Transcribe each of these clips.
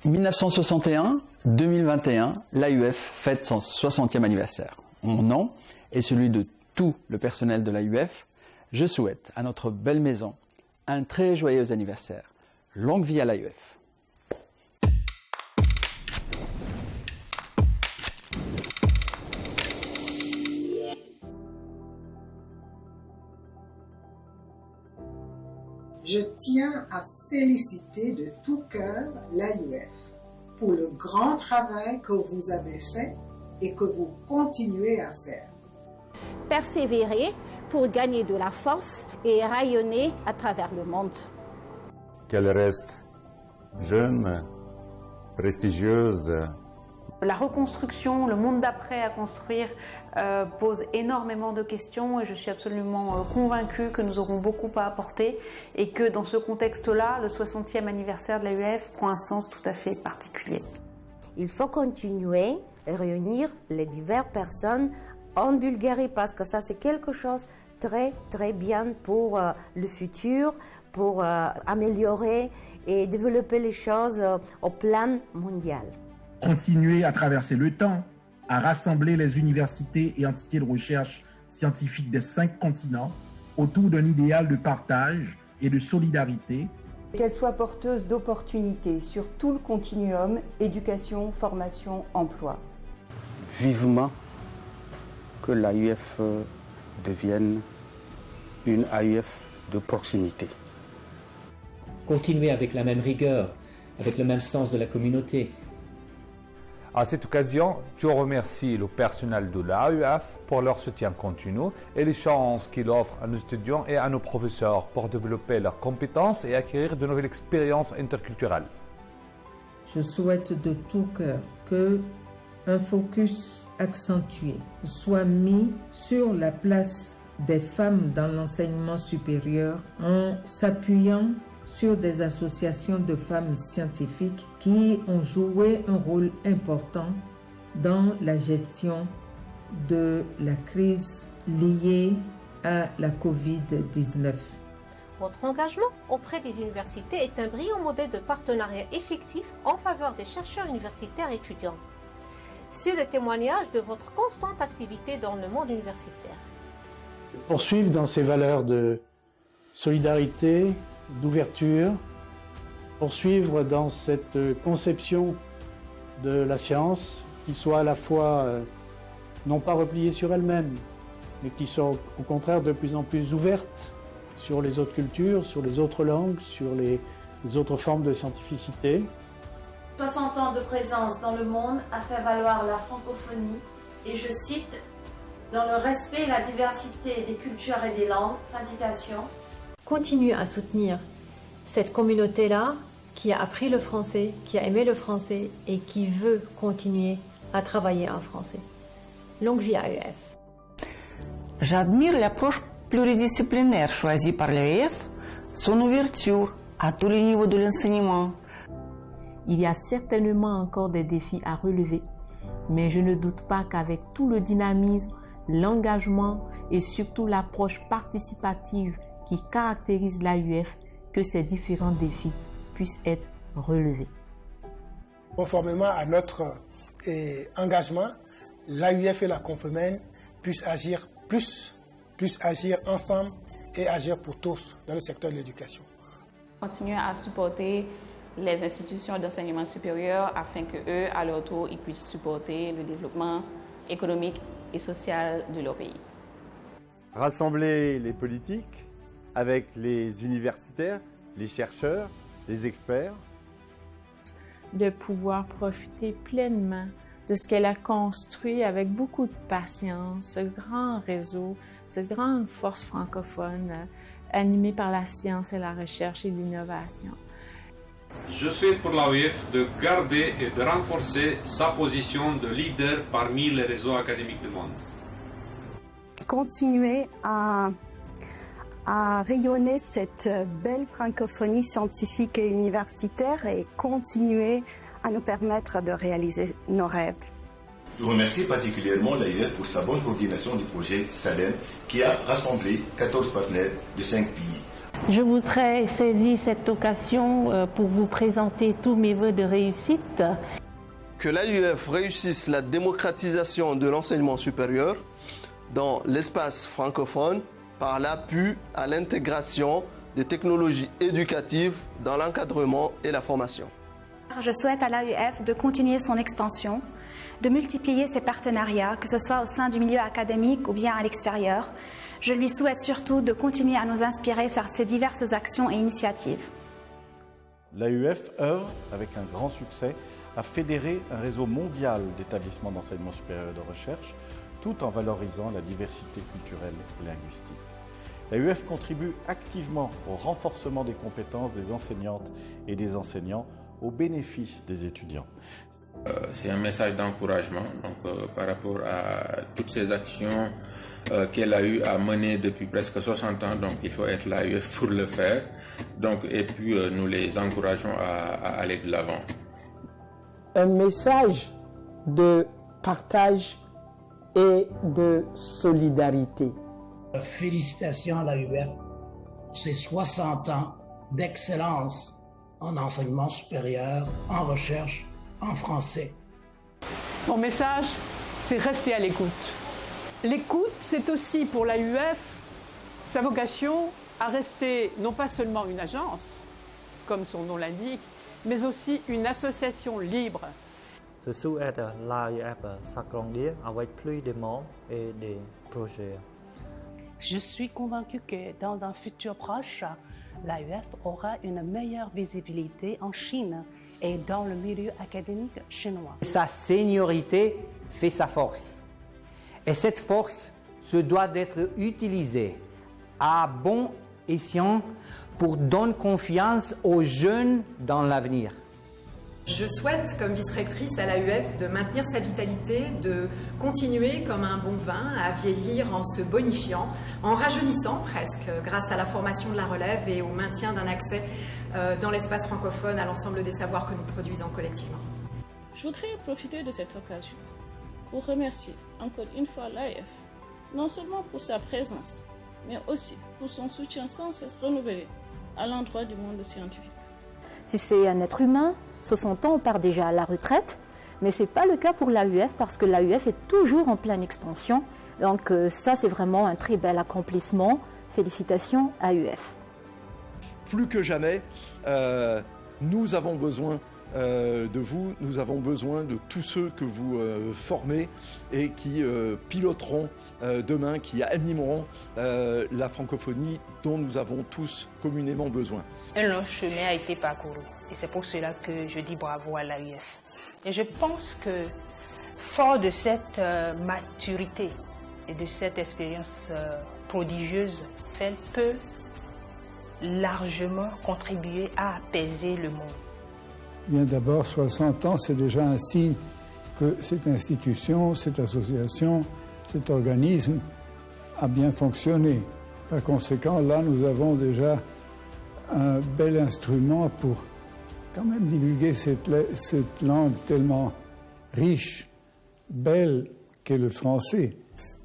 1961-2021, l'AUF fête son 60e anniversaire. Mon nom et celui de tout le personnel de l'AUF, je souhaite à notre belle maison un très joyeux anniversaire. Longue vie à l'AUF. Je tiens à féliciter de tout cœur l'AUF pour le grand travail que vous avez fait et que vous continuez à faire. Persévérer pour gagner de la force et rayonner à travers le monde. Qu'elle reste jeune, prestigieuse. La reconstruction, le monde d'après à construire pose énormément de questions et je suis absolument convaincue que nous aurons beaucoup à apporter et que dans ce contexte-là, le 60e anniversaire de l'AUF prend un sens tout à fait particulier. Il faut continuer à réunir les diverses personnes en Bulgarie parce que ça c'est quelque chose très très bien pour le futur, pour améliorer et développer les choses au plan mondial. Continuer à traverser le temps, à rassembler les universités et entités de recherche scientifique des 5 continents autour d'un idéal de partage et de solidarité. Qu'elle soit porteuse d'opportunités sur tout le continuum éducation, formation, emploi. Vivement que l'AUF devienne une AUF de proximité. Continuer avec la même rigueur, avec le même sens de la communauté. À cette occasion, je remercie le personnel de l'AUF pour leur soutien continu et les chances qu'il offre à nos étudiants et à nos professeurs pour développer leurs compétences et acquérir de nouvelles expériences interculturelles. Je souhaite de tout cœur que un focus accentué soit mis sur la place des femmes dans l'enseignement supérieur en s'appuyant sur des associations de femmes scientifiques qui ont joué un rôle important dans la gestion de la crise liée à la Covid-19. Votre engagement auprès des universités est un brillant modèle de partenariat effectif en faveur des chercheurs universitaires et étudiants. C'est le témoignage de votre constante activité dans le monde universitaire. Poursuivre dans ces valeurs de solidarité, d'ouverture, poursuivre dans cette conception de la science qui soit à la fois non pas repliée sur elle-même, mais qui soit au contraire de plus en plus ouverte sur les autres cultures, sur les autres langues, sur les autres formes de scientificité. 60 ans de présence dans le monde a fait valoir la francophonie et je cite « dans le respect et la diversité des cultures et des langues », fin de citation. Continuer à soutenir cette communauté-là qui a appris le français, qui a aimé le français et qui veut continuer à travailler en français. Longue vie à l'AUF. J'admire l'approche pluridisciplinaire choisie par l'AUF, son ouverture à tous les niveaux de l'enseignement. Il y a certainement encore des défis à relever, mais je ne doute pas qu'avec tout le dynamisme, l'engagement et surtout l'approche participative qui caractérise l'AUF, que ces différents défis puissent être relevés. Conformément à notre engagement, l'AUF et la Confemène puissent agir agir ensemble et agir pour tous dans le secteur de l'éducation. Continuer à supporter les institutions d'enseignement supérieur afin qu'eux, à leur tour, ils puissent supporter le développement économique et social de leur pays. Rassembler les politiques avec les universitaires, les chercheurs, les experts. De pouvoir profiter pleinement de ce qu'elle a construit avec beaucoup de patience, ce grand réseau, cette grande force francophone animée par la science et la recherche et l'innovation. Je souhaite pour l'AUF de garder et de renforcer sa position de leader parmi les réseaux académiques du monde. Continuer à rayonner cette belle francophonie scientifique et universitaire et continuer à nous permettre de réaliser nos rêves. Je remercie particulièrement l'AUF pour sa bonne coordination du projet SALEM qui a rassemblé 14 partenaires de 5 pays. Je voudrais saisir cette occasion pour vous présenter tous mes vœux de réussite. Que l'AUF réussisse la démocratisation de l'enseignement supérieur dans l'espace francophone par l'appui à l'intégration des technologies éducatives dans l'encadrement et la formation. Je souhaite à l'AUF de continuer son expansion, de multiplier ses partenariats, que ce soit au sein du milieu académique ou bien à l'extérieur. Je lui souhaite surtout de continuer à nous inspirer par ses diverses actions et initiatives. L'AUF œuvre, avec un grand succès, à fédérer un réseau mondial d'établissements d'enseignement supérieur et de recherche, tout en valorisant la diversité culturelle et linguistique. L'AUF contribue activement au renforcement des compétences des enseignantes et des enseignants au bénéfice des étudiants. C'est un message d'encouragement par rapport à toutes ces actions qu'elle a eu à mener depuis presque 60 ans. Donc il faut être l'AUF pour le faire. Et puis nous les encourageons à aller de l'avant. Un message de partage et de solidarité. Félicitations à l'AUF pour ses 60 ans d'excellence en enseignement supérieur, en recherche, en français. Mon message, c'est rester à l'écoute. L'écoute, c'est aussi pour l'AUF sa vocation à rester non pas seulement une agence, comme son nom l'indique, mais aussi une association libre. Je souhaite l'AUF s'agrandir avec plus de monde et des projets. Je suis convaincue que dans un futur proche, l'AUF aura une meilleure visibilité en Chine et dans le milieu académique chinois. Sa seniorité fait sa force. Et cette force se doit d'être utilisée à bon escient pour donner confiance aux jeunes dans l'avenir. Je souhaite, comme vice-rectrice à l'AUF, de maintenir sa vitalité, de continuer comme un bon vin à vieillir en se bonifiant, en rajeunissant presque, grâce à la formation de la relève et au maintien d'un accès dans l'espace francophone à l'ensemble des savoirs que nous produisons collectivement. Je voudrais profiter de cette occasion pour remercier encore une fois l'AUF, non seulement pour sa présence, mais aussi pour son soutien sans cesse renouvelé à l'endroit du monde scientifique. Si c'est un être humain, 60 ans, on part déjà à la retraite, mais ce n'est pas le cas pour l'AUF parce que l'AUF est toujours en pleine expansion. Donc ça, c'est vraiment un très bel accomplissement. Félicitations AUF. Plus que jamais, nous avons besoin de vous, nous avons besoin de tous ceux que vous formez et qui piloteront demain, qui animeront la francophonie dont nous avons tous communément besoin. Un long chemin a été parcouru et c'est pour cela que je dis bravo à l'AUF. Et je pense que fort de cette maturité et de cette expérience prodigieuse, elle peut largement contribuer à apaiser le monde. Bien d'abord, 60 ans, c'est déjà un signe que cette institution, cette association, cet organisme a bien fonctionné. Par conséquent, là, nous avons déjà un bel instrument pour quand même divulguer cette langue tellement riche, belle qu'est le français.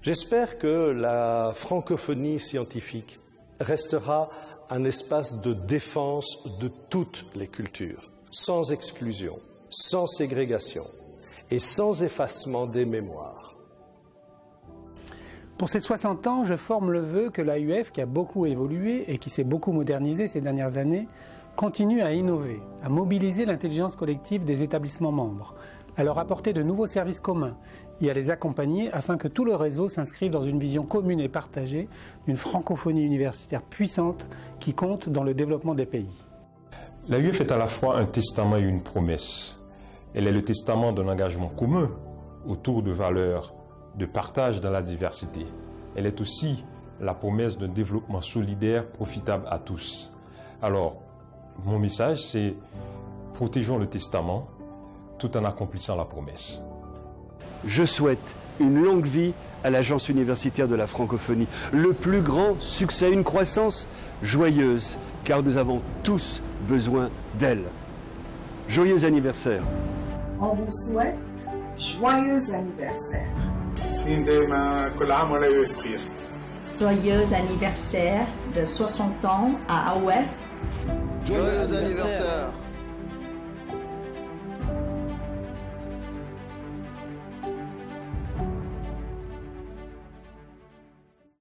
J'espère que la francophonie scientifique restera un espace de défense de toutes les cultures, sans exclusion, sans ségrégation et sans effacement des mémoires. Pour ces 60 ans, je forme le vœu que l'AUF, qui a beaucoup évolué et qui s'est beaucoup modernisé ces dernières années, continue à innover, à mobiliser l'intelligence collective des établissements membres, à leur apporter de nouveaux services communs et à les accompagner afin que tout le réseau s'inscrive dans une vision commune et partagée d'une francophonie universitaire puissante qui compte dans le développement des pays. L'AUF est à la fois un testament et une promesse. Elle est le testament d'un engagement commun autour de valeurs de partage dans la diversité. Elle est aussi la promesse d'un développement solidaire profitable à tous. Alors, mon message, c'est protégeons le testament tout en accomplissant la promesse. Je souhaite une longue vie à l'Agence universitaire de la francophonie, le plus grand succès, une croissance joyeuse, car nous avons tous besoin d'elle. Joyeux anniversaire. On vous souhaite joyeux anniversaire. Joyeux anniversaire de 60 ans à AOF. Joyeux anniversaire.